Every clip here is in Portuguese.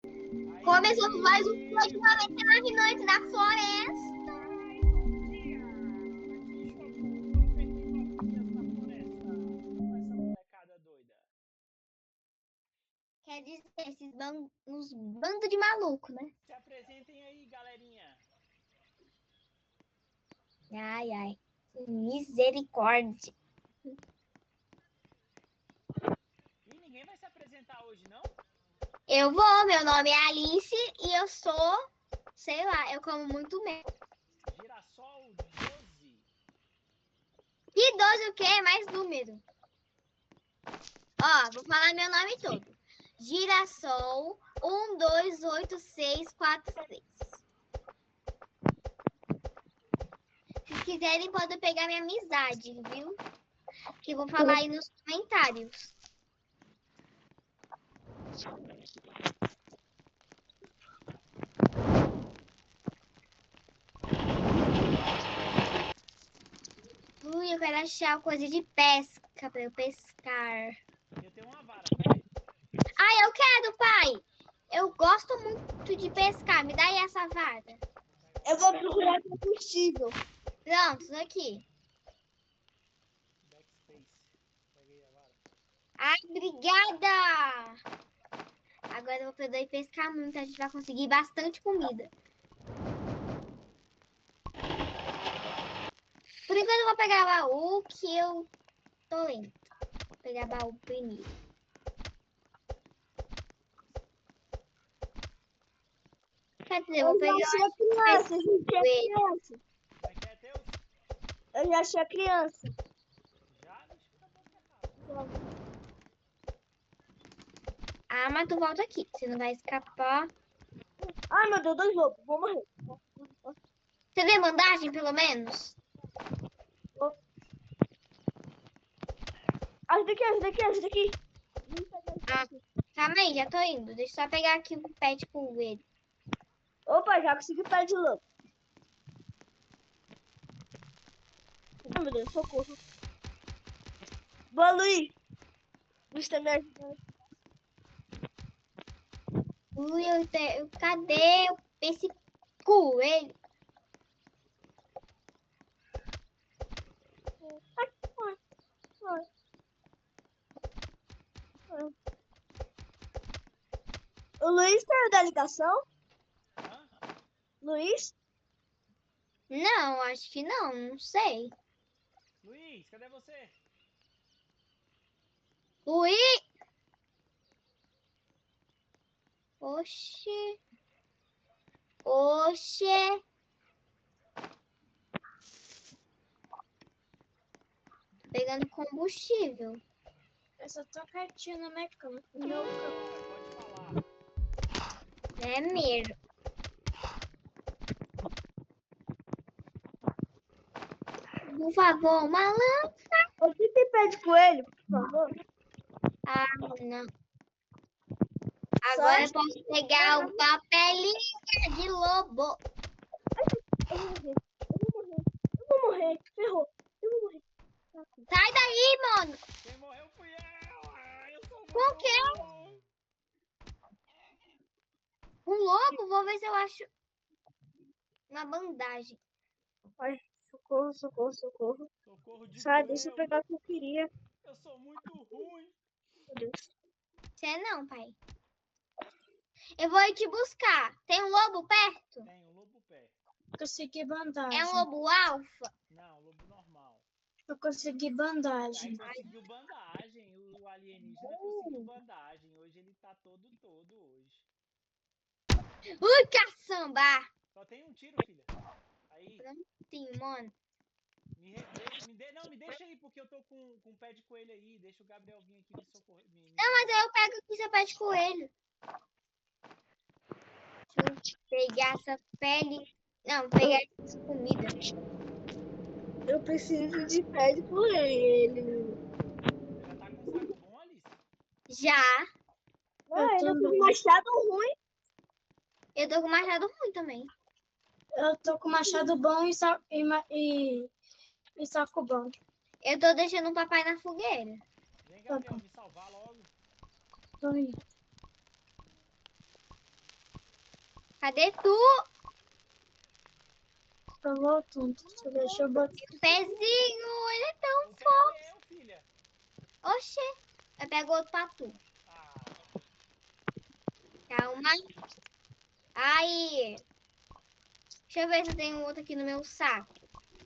Aí, Começamos mais um de 99 noites da floresta. bom dia! Aqui João com Perdidos na Floresta. Com essa molecada doida. Quer dizer, uns bando de maluco, né? Se apresentem aí, galerinha. Ai, ai. Misericórdia. Ih, ninguém vai se apresentar hoje, não? Eu vou, meu nome é Alice e eu sou, sei lá, eu como muito mel. Girassol 12. E 12 o quê? Mais número. Ó, vou falar meu nome todo. Girassol 128643. Se quiserem, podem pegar minha amizade, viu? Que vou falar aí nos comentários. Ui, eu quero achar coisa de pesca pra eu pescar. Eu tenho uma vara, quer? Ah, eu quero, pai! Eu gosto muito de pescar. Me dá aí essa vara. Eu vou procurar combustível. Pronto, isso aqui. Backspace. Peguei a vara. Ai, obrigada! Agora eu vou poder pescar muito. A gente vai conseguir bastante comida. Por enquanto eu vou pegar baú que eu tô lento. Vou pegar baú primeiro. Quer dizer, eu vou pegar... já achei a criança, gente. Como é que é, Teus? Eu já achei a criança. Já? Deixa eu acabar pra cá. Ah, mas tu volta aqui. Você não vai escapar. Ai, meu Deus, 2 lobos. Vou morrer. Você tem bandagem, pelo menos? Ajuda aqui. Ah, calma aí, já tô indo. Deixa eu só pegar aqui o pet com ele. Opa, já consegui pé de lobo. Ai, meu Deus, socorro. Boa, Luiz. Luiz tá me ajudando. Ui, cadê esse coelho? O Luiz saiu da ligação? Hã? Luiz? Não, acho que não. Não sei. Luiz, cadê você? Luiz! Oxê. Oxê. Tô pegando combustível. Eu só tô quietinha na minha cama. Pode falar. É mesmo. Por favor, malandro. Aqui tem pé de coelho, por favor. Ah, não. Agora eu posso pegar o papelinho de lobo. Eu vou morrer. Ferrou. Eu vou morrer. Sai daí, mano. Quem morreu fui eu! Eu sou muito Por quê? ruim. Um lobo? Vou ver se eu acho uma bandagem. Ai, socorro. Socorro de Sai, deixa eu coelho. pegar o que eu queria. Eu sou muito ruim. Meu Deus. Você não, pai. Eu vou ir te buscar. Tem um lobo perto? Tem um lobo pé. Consegui bandagem. É um lobo alfa? Não, lobo normal. Eu consegui Aí bandagem. conseguiu bandagem. O alienígena conseguiu bandagem. Hoje ele tá todo hoje. Ui, caçamba! Só tem um tiro, filha. Aí, Prontinho, mano. me deixa aí, porque eu tô com um pé de coelho aí. Deixa o Gabriel vir aqui me socorrer. Não, mas aí eu pego aqui seu pé de coelho. Deixa eu pegar essa pele. Não, vou pegar essa comida. Eu preciso de pé de coelho. Já tá com um saco bom, Alice? Já. Ah, eu tô com machado ruim. Eu tô com machado ruim também. Eu tô com machado bom e saco bom. Eu tô deixando o papai na fogueira. Vem, Gabriel, me salvar logo. Tô indo. Cadê tu? Tô voltando. Deixa eu botar. O pezinho, ele é tão Não fofo. quero eu, filha. Oxê. Eu pego outro pra tu. Ah, Calma. Aí. Deixa eu ver se eu tenho outro aqui no meu saco.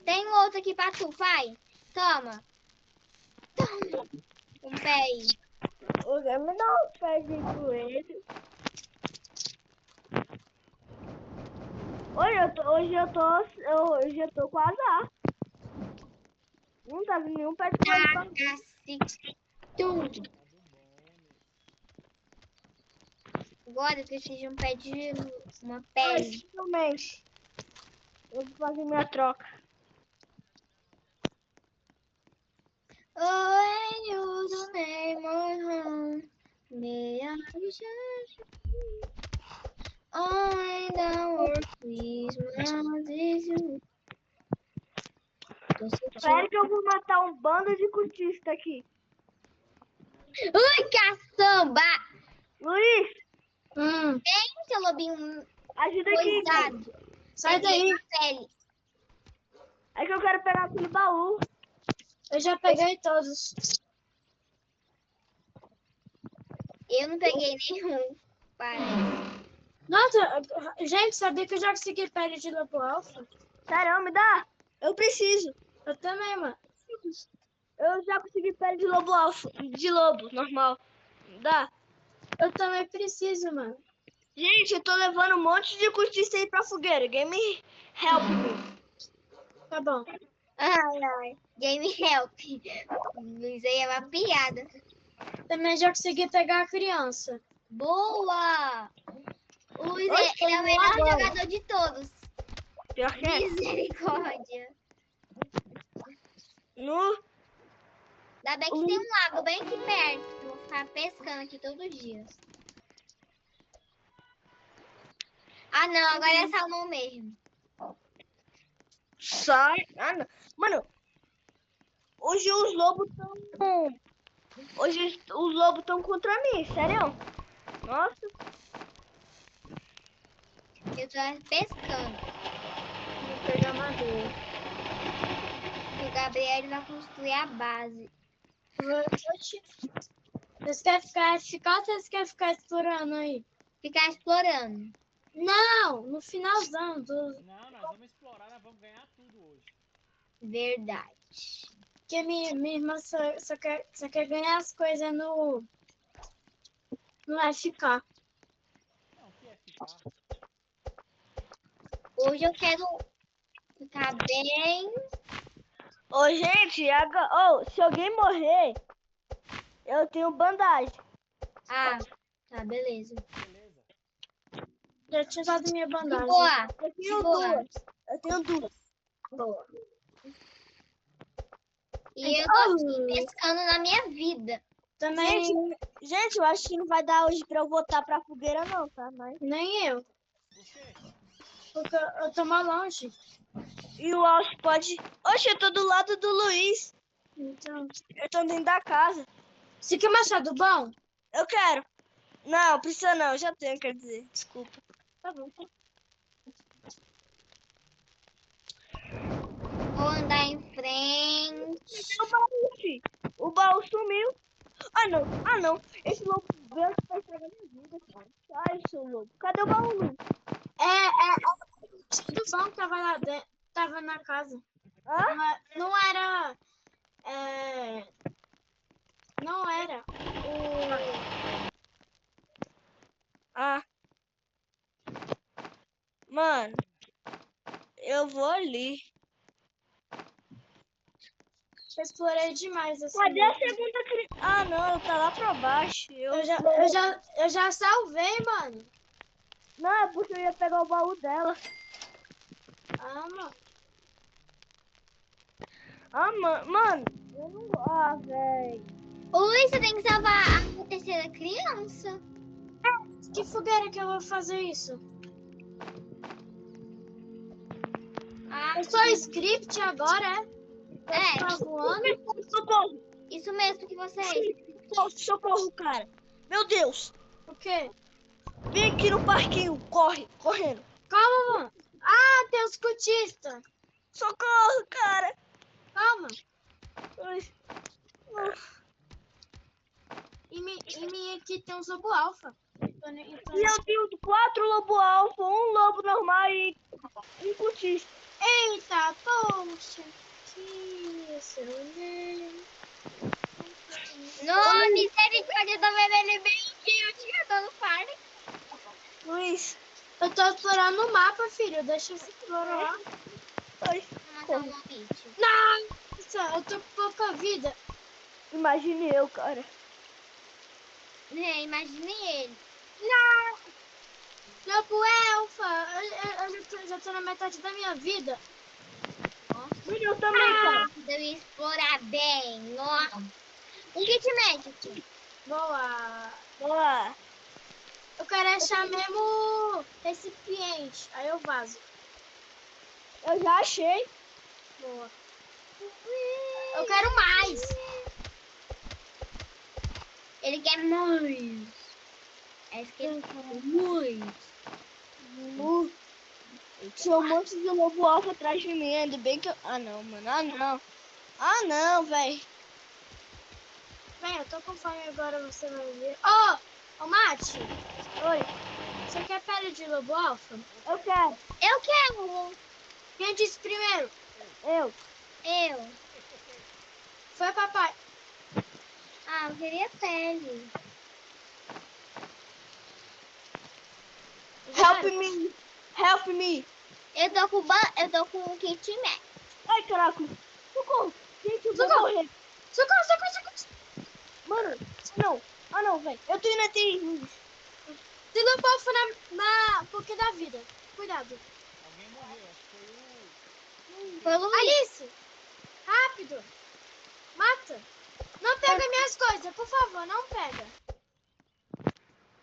Tem outro aqui pra tu, pai. Toma. Toma. Um pé aí. Me dá um pé de coelho. Hoje eu tô com azar. Não tá vindo nenhum pé de coelho pra mim. Taca-se tudo. tá do bônus. Agora eu preciso de um pé de uma Mas, pele. finalmente, eu vou fazer minha troca. Oh, you the name of home. May I only the word please is you. Tô sentindo. Espera que eu vou matar um bando de cultista aqui. Ui, caçamba! Luiz, Seu lobinho ajuda aqui. coisado. Sai daí. Pele. É que eu quero pegar aquele baú. Eu já peguei todos. Eu não peguei nenhum. Parece. Nossa, gente, sabia que eu já consegui pele de lobo alfa? Sério, me dá? Eu preciso. Eu também, mano. Eu já consegui pele de lobo alfa. De lobo, normal. Me dá? Eu também preciso, mano. Gente, eu tô levando um monte de cultista aí pra fogueira. Game help me. Tá bom. Ai, ai. Game help. Isso aí é uma piada. Também já consegui pegar a criança. Boa! O Luiz, Oxe, ele é o melhor agora. jogador de todos. Pior que é. Misericórdia. No... Ainda bem que tem um lago bem aqui perto. Eu vou ficar pescando aqui todos os dias. Ah, não. Agora é salmão mesmo. Sai. Ah, não. Mano, hoje os lobos estão... Hoje os lobos estão contra mim, sério? Nossa. Eu tô pescando. Vou pegar madeira. E o Gabriel ele vai construir a base. Vocês querem ficar ou vocês querem ficar explorando aí? Ficar explorando. Não, no finalzão do... Não, nós vamos explorar, nós vamos ganhar tudo hoje. Verdade. Porque minha irmã só quer ganhar as coisas no FK. Não, o que é ficar? Hoje eu quero ficar bem. Ô, gente, se alguém morrer, eu tenho bandagem. Ah, tá, beleza. Beleza. Já tinha usado minha bandagem. Boa. Eu tenho Boa. duas. Eu tenho duas. Boa. E eu tô aqui pescando na minha vida. Também... Gente, eu acho que não vai dar hoje pra eu voltar pra fogueira não, tá? Mas... Nem eu. Por quê? Porque eu tô mais longe. E o Alce pode... Oxe, eu tô do lado do Luiz. Então... Eu tô dentro da casa. Você quer machado bom? Eu quero. Não, precisa não. Eu já tenho, quer dizer. Desculpa. Tá bom. Vou andar em frente. O baú, filho. O baú sumiu. Ah, não. Ah, não. Esse lobo veio que tá estragando minha vida, cara. Ai, seu lobo. Cadê o baú, Luiz? Do bom tava lá dentro. Tava na casa. Hã? Não era... Não era o... Ah. Mano. Eu vou ali. Eu explorei demais assim. Cadê a segunda criança? Ah, não, tá lá pra baixo. Eu já salvei, mano. Não, é porque eu ia pegar o baú dela. Ah, mano. Ah, mano. Eu não... Ah, velho. Ô, Luiz, você tem que salvar a terceira criança. Que fogueira que eu vou fazer isso? Ah, Eu sou script agora, é? Tá voando? Socorro! Isso mesmo que você é. Socorro, cara. Meu Deus. O quê? Vem aqui no parquinho, corre, correndo. Calma, mano. Ah, tem os cultistas. Socorro, cara. Calma. Ai. E mim aqui tem uns lobo alfa. E eu tenho 4 lobo alfa, um lobo normal e um cultista. Eita, poxa. Que isso, Não, misericórdia, eu tô vendo ele bem cute, eu tô no parque. Luiz, eu tô explorando o mapa, filho. Deixa eu explorar. Ai, Vou matar um bicho. nossa, eu tô com pouca vida. Imagine eu, cara. É, imagine ele. Não! Lobo elfa! Eu já tô na metade da minha vida. Nossa, Eu também, cara. eu ia explorar bem. Nossa. Um kit médico. Boa! Boa! Eu quero achar mesmo recipiente. Aí eu vazo. Eu já achei. Boa. Eu quero mais. Ele quer mais. É isso que ele quer muito. Tinha um monte de lobo alfa atrás de mim. Ainda bem que eu... Ah, não, mano. Ah, não. Ah, não, velho. Vem, eu tô com fome agora, você vai ver. Ô, Mate. Oi. Você quer pele de lobo alfa? Eu quero. Eu quero. Quem disse primeiro? Eu. Eu. Foi papai. Ah, eu queria pele. Help me. Help me. Eu tô com um kit médico. Ai, caraca. Socorro. Gente, eu vou morrer. Socorro. Mano, não. Ah, não, velho. Eu tô indo até aí. Tem lobo alfa na boca da vida. Cuidado. Alguém morreu, acho que foi o... Foi o Luiz. Alice, rápido. Mata. Não pega minhas coisas, por favor, não pega.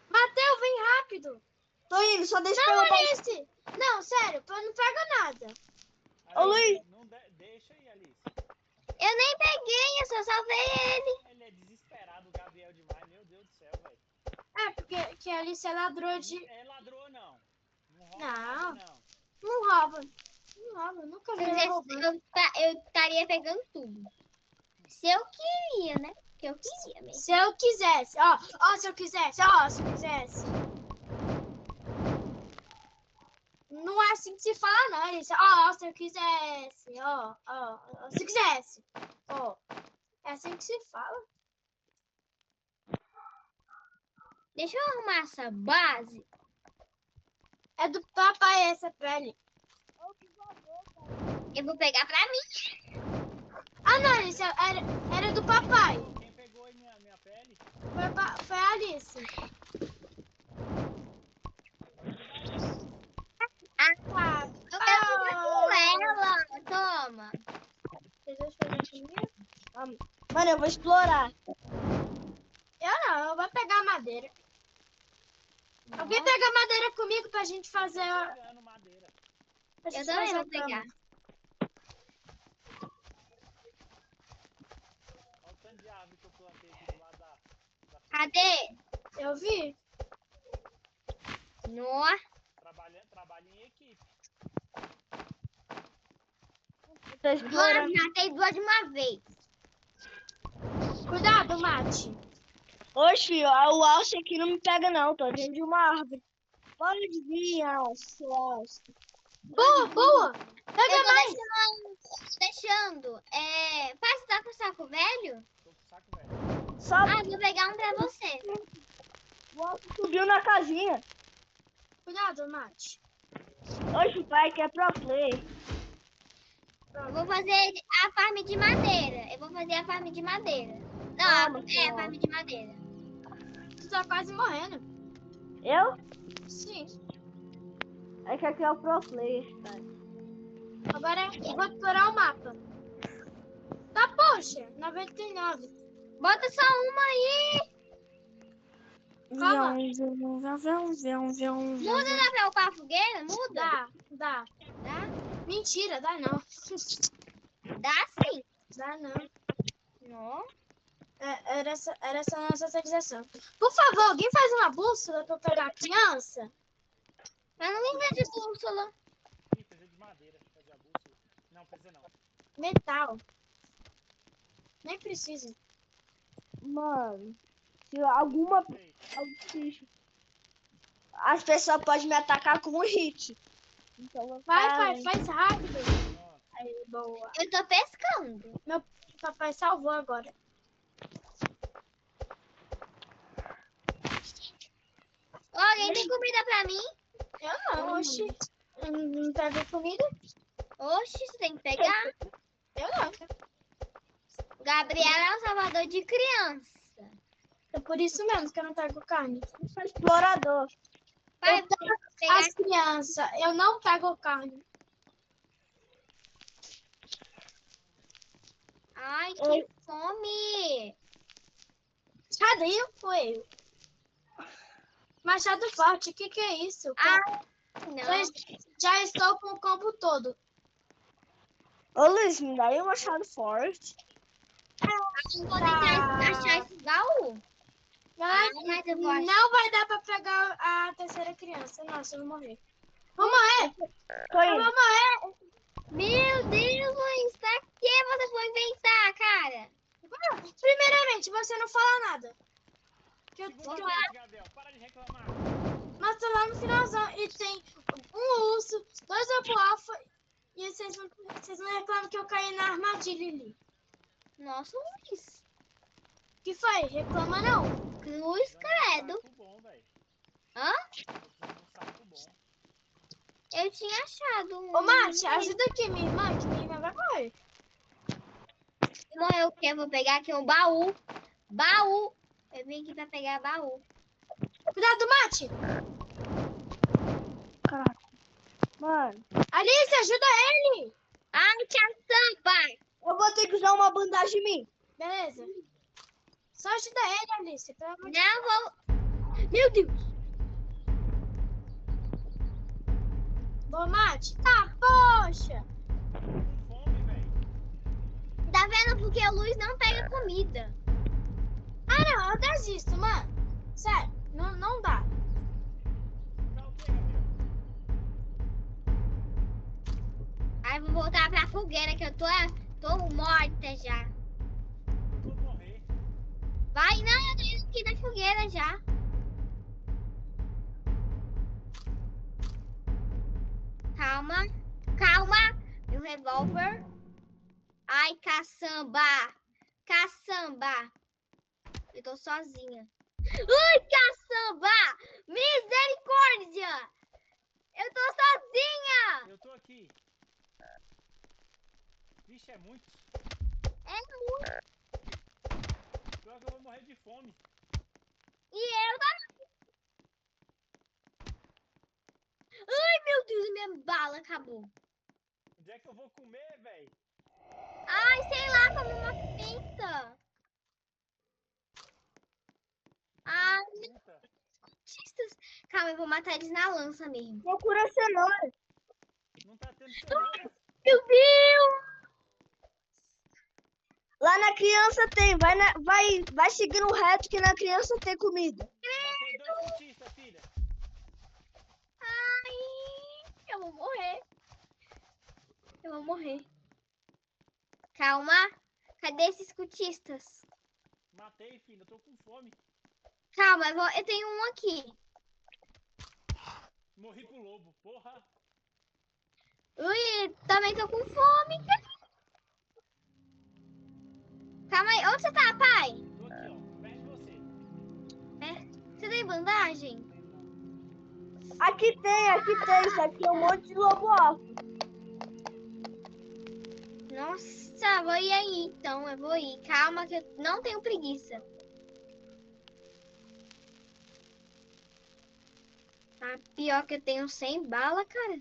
Mateu, vem rápido. Tô indo, só deixa Não, eu pegar. Alice. Não, sério, não pega nada. Alice, Ô, Luiz. Não deixa aí, Alice. Eu nem peguei, eu só salvei ele. Ele é desesperado, o Gabriel demais, meu Deus do céu, velho. É, porque que a Alice é ladrão de... É ladrão, não. Não rouba Não. nada, não. Não rouba. Não rouba, nunca vi ela roubando. Eu estaria pegando tudo. Se eu queria, né? Que eu queria mesmo. Se eu quisesse, ó, se eu quisesse. Não é assim que se fala, não, Alice. Ó, se eu quisesse, ó, se quisesse. Ó, é assim que se fala. Deixa eu arrumar essa base. É do papai essa pele. Eu vou pegar pra mim. Ah, não, Alice, era do papai. Quem pegou aí minha pele? Foi a Alice. Ah, eu quero ficar com ela. Toma. Deixa eu fazer comigo. Mano, eu vou explorar. Eu vou pegar madeira. Alguém pega madeira comigo pra gente fazer... Pegando madeira. Eu também vou pegar. Olha o tanto de árvore que eu plantei aqui do lado da... Cadê? Eu vi. Nossa. Trabalho em equipe. Tô explorando. Nossa, matei duas de uma vez. Cuidado, Mate. Oxi, o alce aqui não me pega não, tô dentro de uma árvore. Pode vir, alce. Boa. Pega Eu tô mais. deixando. Posso dar pro saco velho? Tô com o saco velho. Só Vou pegar um pra você. o alce subiu na casinha. Cuidado, Mate. Oxi, pai, que é pro play. Eu vou fazer a farm de madeira. Não, a farm de madeira. Tu tá quase morrendo. Eu? Sim. É que aqui é o pro player, cara. Agora eu vou explorar o mapa. Tá, poxa, 99. Bota só uma aí. Calma. Muda da pra upar a fogueira? Muda? Dá. Mentira, dá não. Dá sim. Dá não. Não. Era essa a nossa atualização. Por favor, alguém faz uma bússola pra eu pegar a criança? Mas não vem ver de bússola. Ih, precisa de madeira pra fazer a bússola. Não, precisa não. Metal. Nem precisa. Mano, se alguma. As pessoas podem me atacar com um hit. Então vou Vai, ficar pai, faz rápido. Pronto. aí, boa. Eu tô pescando. Meu papai salvou agora. Ó, alguém tem comida pra mim? Eu não, oxi. Não pegou comida? Oxe, você tem que pegar. Eu não. Gabriela é o salvador de criança. É por isso mesmo que eu não pego carne. Eu sou explorador. Pai, Eu vou pegar. As crianças, eu não pego carne. Ai, que fome. Cadê foi? Machado forte, o que é isso? Ah, não. Já estou com o combo todo. Ô Luiz, me dá aí um machado forte. Não vou tentar achar esse baú. Vai, Mas eu vou achar. não vai dar pra pegar a terceira criança. Nossa, eu vou morrer. Vou morrer! Tô Eu indo. vou morrer! Meu Deus, Luiz, pra que você foi inventar, cara? Primeiramente, você não fala nada. Segunda vez, Gabriel. Para de reclamar. Mas tô lá no finalzão e tem um urso, 2 lobo alfa e vocês não reclamam que eu caí na armadilha ali. Nossa, Luiz. Que foi? Reclama não. Cruz, credo. Saco bom, velho. Hã? Tô precisando de um saco bom. Eu tinha achado um. Ô, Marte, ajuda aqui minha irmã, que minha irmã vai morrer. Morreu o quê? Eu vou pegar aqui um baú. Baú. Eu vim aqui pra pegar baú. Cuidado, Mate! Caraca. Mano, Alice, ajuda ele! Ai, caçamba! eu vou ter que usar uma bandagem em mim. Beleza. Só ajuda ele, Alice, pelo amor de Não vou. Meu Deus! Deus. Mate. Tá, poxa! Com fome, velho. Tá vendo? Porque o Luiz não pega comida. Ah, não, eu desisto, mano. Sério, não dá. Dá o quê, Gabriel? Aí eu vou voltar pra fogueira que eu tô morta já. Eu vou morrer. Vai, não, eu tô indo aqui na fogueira já. Calma, calma. Meu revólver. Ai, caçamba. Caçamba. Eu tô sozinha. Ai, caçamba. Misericórdia. Eu tô sozinha. Eu tô aqui. Vixe, é muito. É muito. Pior que eu vou morrer de fome. E eu também. Ai, meu Deus, minha bala acabou. Onde é que eu vou comer, velho? Ai, sei lá, como uma pizza. Ai, Puta. artistas. Calma, eu vou matar eles na lança mesmo. Procura cenoura. Não tá tendo cenoura. Meu Deus! Lá na criança tem. Vai seguindo reto que na criança tem comida. Matei 2 cultistas, filha. Ai, eu vou morrer. Eu vou morrer. Calma. Cadê esses cultistas? Matei, filha. Eu tô com fome. Calma, eu tenho um aqui. Morri pro lobo. Porra. Ui, também tô com fome. Calma aí. Onde você tá, pai? Tô aqui, ó. Perto de você. Você tem bandagem? Aqui tem. Isso aqui é um monte de lobo alfa. Nossa, vou ir aí então. Eu vou ir. Calma que eu não tenho preguiça. Tá pior que eu tenho 100 bala, cara.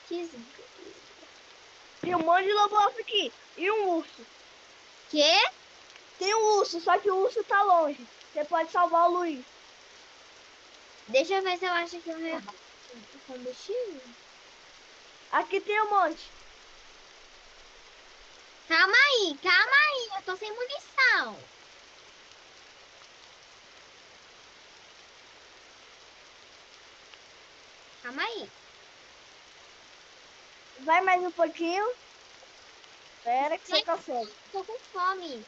Que Tem um monte de lobo alfa aqui. E um urso. Quê? Tem um urso, só que o urso tá longe. Você pode salvar o Luiz. Deixa eu ver se eu acho que eu o combustível. Aqui tem um monte. Calma aí, eu tô sem munição. Calma aí. Vai mais um pouquinho. Espera que você consegue. Tô com fome.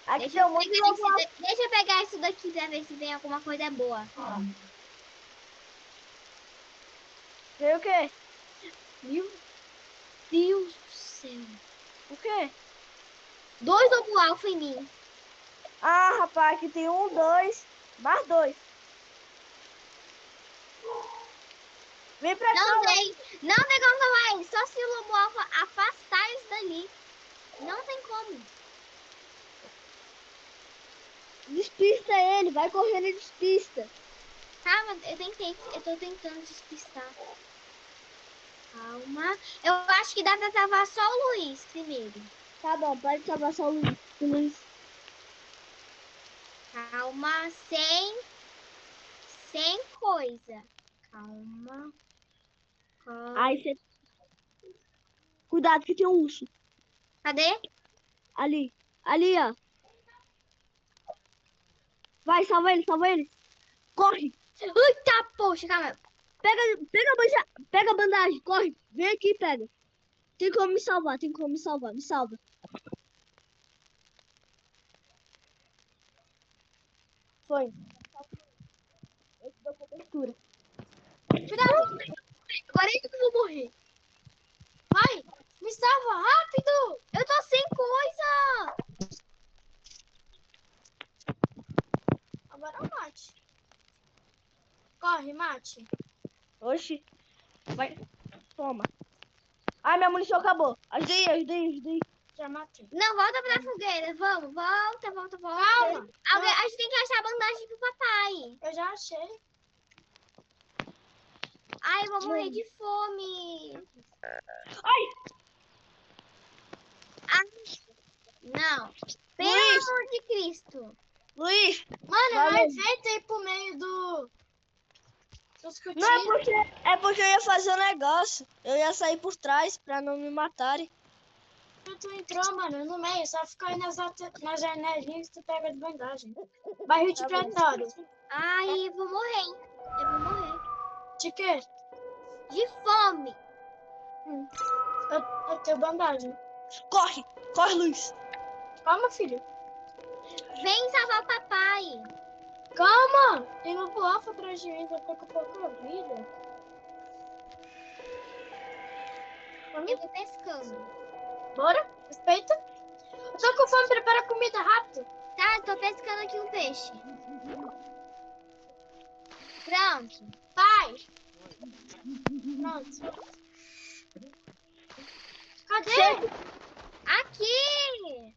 Aqui Deixa tem eu, um monte de pegar lobo alfa. deixa eu pegar isso daqui pra ver se tem alguma coisa boa. Tem o quê? Meu Deus do céu. O quê? 2 lobo alfa em mim. Ah, rapaz, aqui tem 1, 2, mais 2. Vem pra cá, Não lá. tem como salvar ele. Só se o lobo alfa afastar eles dali. Não tem como. Despista ele, vai correndo e despista. Calma, eu tô tentando despistar. Calma. Eu acho que dá pra salvar só o Luiz primeiro. Tá bom, pode salvar só o Luiz. Calma, sem coisa. Calma. Aí você... Cuidado que tem um urso. Cadê? Ali, ó. Vai, salva ele. Corre. Eita, poxa, calma. Pega a bandagem, corre. Vem aqui e pega. Tem como me salvar, me salva. Foi. Eu te dou cobertura. Cuidado. Agora eu que vou morrer. Vai, me salva, rápido. Eu tô sem coisa. Agora mate. Corre, mate. Oxi. Vai. Toma. Ai, minha munição acabou. Ajuda aí. Já matei. Não, volta pra fogueira. Vamos, volta. Calma. A gente tem que achar a bandagem pro papai. Eu já achei. Ai, eu vou morrer de fome. Ai! Não. Pelo Luiz! amor de Cristo. Luiz! Mano, Valeu. vai feito aí pro meio dos Não cutinhos. é porque eu ia fazer um negócio. Eu ia sair por trás pra não me matarem. Tu entrou, mano, no meio. Só fica aí nas janelinhas que tu pega de bandagem. Barril de Tá bom. pretório. Ai, eu vou morrer. De quê? De fome. Eu tenho bandagem. Corre, Luiz. Calma, filho. Vem salvar o papai. Calma! Tem lobo alfa atrás de mim, eu tô com pouca vida. Eu tô pescando. Bora? Respeita. Eu tô com fome, prepara comida rápido. Tá, eu tô pescando aqui um peixe. Pronto. Pai! Pronto. Cadê? Aqui.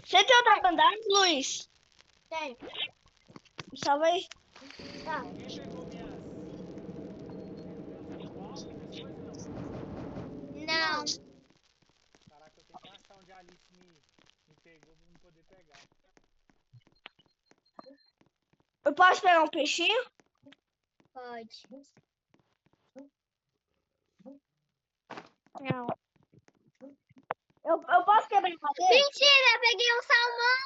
Você tem outra bandagem, Luiz? Tem. Me salva aí. Tá. Alguém pegou minhas coisas, não? Não. Caraca, eu tenho que achar onde a Alice me pegou pra não poder pegar. Eu posso pegar um peixinho? Pode. Não. Eu posso quebrar a madeira? Mentira, eu peguei um salmão.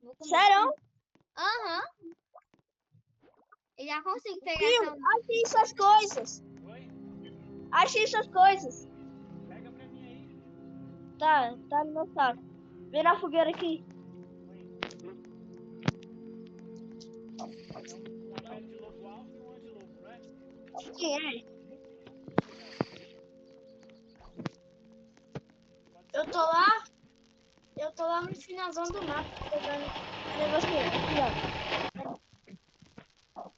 Vou comer. Sério? Aham. Eu já consigo pegar Viu? salmão. Achei suas coisas. Oi? Achei suas coisas. Pega pra mim aí. Tá no meu saco. Vem na fogueira aqui. É uma pele de lobo alto e uma de lobo, não é? Sim, é. Eu tô lá no finalzão do mapa pegando. Cadê você? Aqui, ó.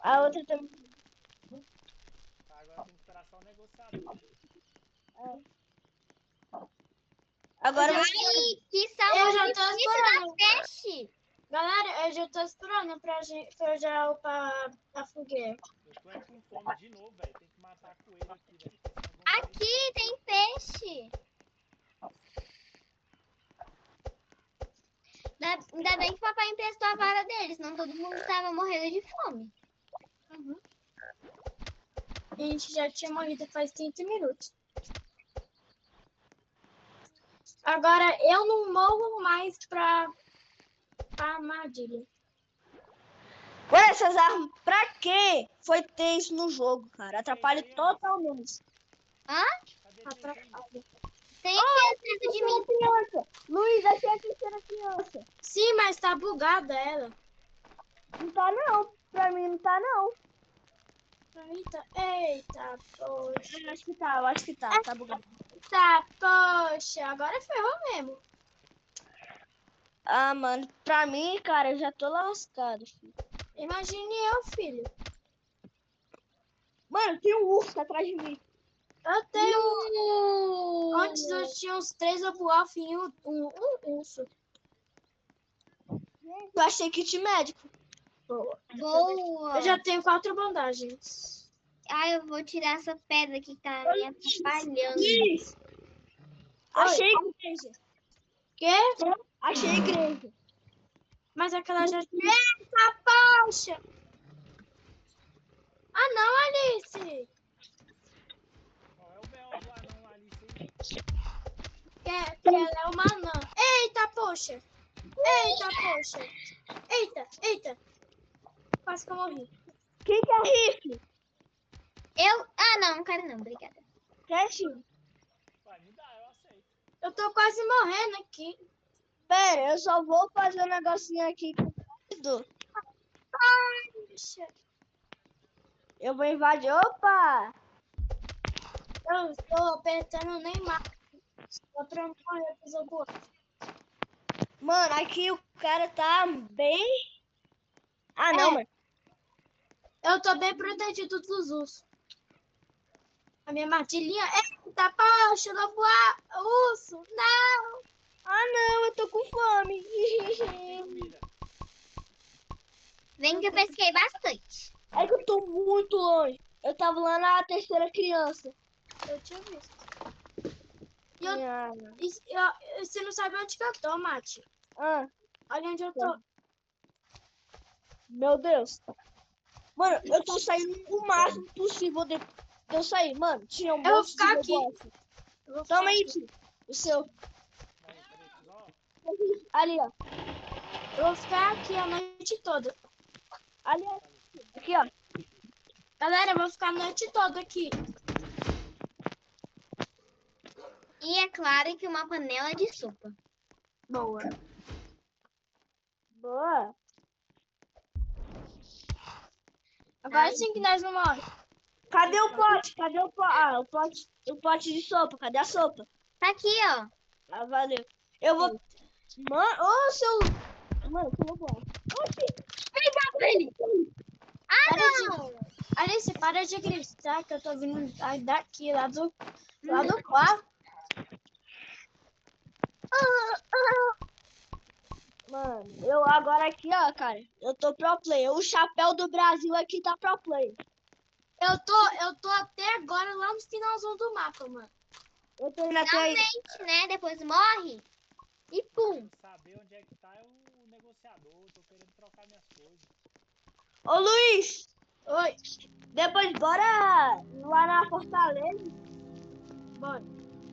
A outra também. Tá, agora tem que esperar só o negociador. Agora Eu já- você. Ai, que salmão Eu já tô bonito esperando. da peixe. Galera, eu já tô esperando pra eu já upar a fogueira. Eu tô aí com fome de novo, velho. Tem que matar coelho aqui, velho. Porque senão eu vou morrer. Aqui tem peixe. Ainda bem que o papai emprestou a vara deles, senão todo mundo tava morrendo de fome. A gente já tinha morrido faz 30 minutos. Agora eu não morro mais pra armadilha. Ué, essas armas, pra quê? Foi ter isso no jogo, cara. Atrapalha totalmente. Cadê esse aí? Atrapalha. Tem aqui atrás de mim. Criança. Luiz, achei a terceira criança. Sim, mas tá bugada ela. Não tá não. Pra mim não tá não. Eita, poxa. Eu acho que tá, eu acho que tá. Tá bugado. Tá, poxa. Agora ferrou mesmo. Ah, mano, pra mim, cara, eu já tô lascado, filho. Imagine eu, filho. Mano, tem um urso atrás de mim. Eu tenho... Antes eu tinha uns 3 Wolf e um urso. Eu achei kit médico. Boa. Boa. Eu já tenho 4 bandagens. Ah, eu vou tirar essa pedra que tá me atrapalhando. Luiz, achei igreja. Quê? Achei igreja. Mas aquela já... Eita, poxa! Ah, não, Alice! Ó, é o B.O. do anão lá ali. Sim. Que ela é uma anã. Eita, poxa! Eita, poxa! Eita! Quase que eu morri. Quem quer rifle? Ah, não quero não, obrigada. Quer rifle? Vai, me dá, eu aceito. Eu tô quase morrendo aqui. Pera, eu só vou fazer um negocinho aqui com o Poxa! Eu vou invadir. Opa! Eu estou apertando o Neymar. Só pra não morrer com os robôs. Mano, aqui o cara tá bem... Ah, não, mano. Eu tô bem protegido dos ursos. A minha martelinha... Eita, poxa, lobo urso! Não! Ah, não, eu tô com fome. Tem comida. Vem que eu pesquei bastante. É que eu tô muito longe. Eu tava lá na terceira criança. Eu tinha visto. Ah, Você não sabe onde que eu tô, Mati. ah, Olha onde eu tô. meu Deus. Mano, eu tô saindo o máximo possível de eu sair. Mano, tinha um Eu vou monte de ficar aqui. negócio. Eu vou ficar Toma aí, aqui. tio. O seu. Cadê? Ó, Ali, ó. Eu vou ficar aqui a noite toda. Ali, ó. Aqui, ó. Galera, eu vou ficar a noite toda aqui. E é claro que uma panela de sopa. Boa. Boa. Agora sim que nós vamos morrer. Cadê o pote? Cadê o pote? Ah, o pote de sopa. Cadê a sopa? Tá aqui, ó. Ah, valeu. Eu vou... Mano, ô, seu... Mano, seu lobo. Ah, Para de- não! Alice, para de gritar que eu tô vindo daqui, lá do quarto. Mano, eu agora aqui, ó, cara. Eu tô pro player. O chapéu do Brasil aqui tá pro player. Eu tô até agora lá no finalzão do mapa, mano. Eu tô indo até aí. Finalmente, né? Depois morre. E pum. saber onde é que tá é o negociador. Tô querendo trocar minhas coisas. Ô, Luiz. Oi, Depois bora lá na Fortaleza. bora.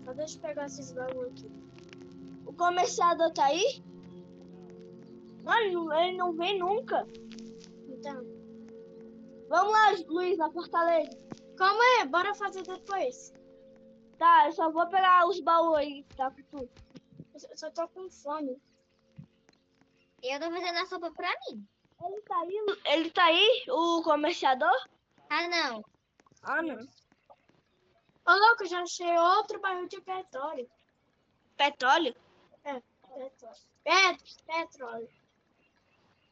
Só deixa eu pegar esses bagulho aqui. O comerciador tá aí? Mano, ele não vem nunca. Então, Vamos lá, Luiz, na Fortaleza. calma aí, bora fazer depois. Tá, eu só vou pegar os baús aí, tá com tudo. Eu só tô com fome. Eu tô fazendo a sopa pra mim. Ele tá aí? Ele tá aí, o comerciador? Ah, não. Ah, não. Ô, louco, eu já achei outro barril de petróleo. Petróleo? Petróleo. Petróleo.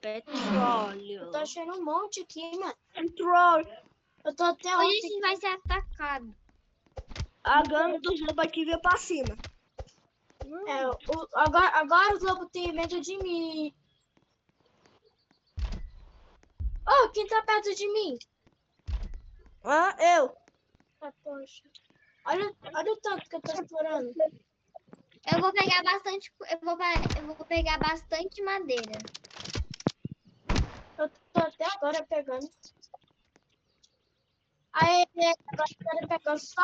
Petróleo. Eu tô achando um monte aqui, mano. Petróleo. Eu tô até Hoje a ontem. gente vai ser atacado. A gangue dos lobos aqui veio pra cima. Agora os lobos têm medo de mim. Oh, quem tá perto de mim? Ah, eu. Ah, poxa. Olha o tanto que eu tô explorando. Eu vou pegar bastante. Eu vou pegar bastante madeira. Eu tô até agora pegando. Aí, agora eu quero pegar só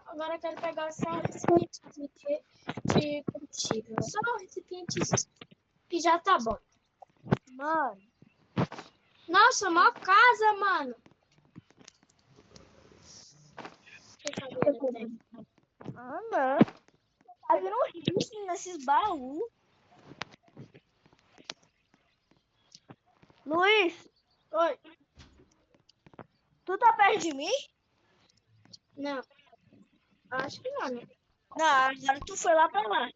agora eu quero pegar só um recipiente de combustível. Só um recipiente que já tá bom. Mano, Nossa, mó casa, mano. não. Tá vendo um risco nesses baús. Luiz, Oi. tu tá perto de mim? Não. Acho que não, né? Não, agora tu foi lá pra lá.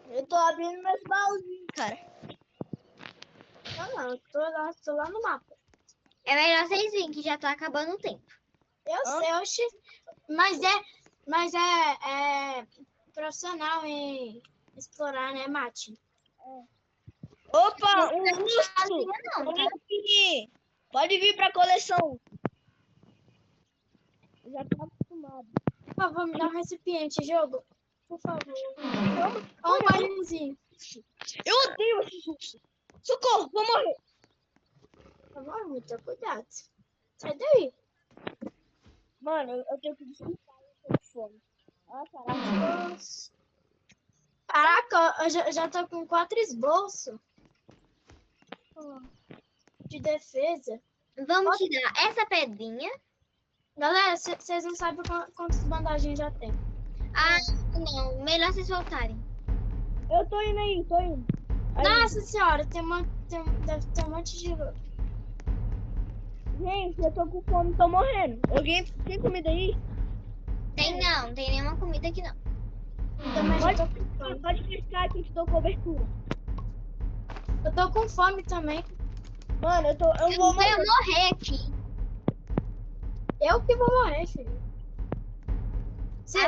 Eu tô abrindo meus baúzinhos, cara. Não, tô lá no mapa. É melhor vocês virem, que já tá acabando o tempo. Eu sei, oxi. Mas é profissional em explorar, né, Mati? Opa, um urso! Sozinha não, tá? Pode vir pra coleção. Eu já tô acostumado. Por favor, me dá um recipiente, jogo. Por favor. Ó, um balinhozinho. Eu odeio esses ursos. Socorro, vou morrer. Por favor, muito cuidado. Sai daí. Mano, eu tenho que desculpar, eu tô com fome. Ah, caraca. Nossa. Caraca, eu já tô com 4 esboços de defesa. Vamos tirar essa pedrinha. Galera, vocês não sabem quantas bandagens já tem. Ah, não. Melhor vocês voltarem. Eu tô indo aí, tô indo. Aí, Nossa senhora, deve ter um monte de... gente, eu tô com fome, tô morrendo. Alguém tem comida aí? Tem não tem nenhuma comida aqui não. Também já tô com fome. Pode pescar que eu te dou cobertura. Eu tô com fome também. Mano, eu vou Eu vou morrer aqui. Eu que vou morrer, filho. Se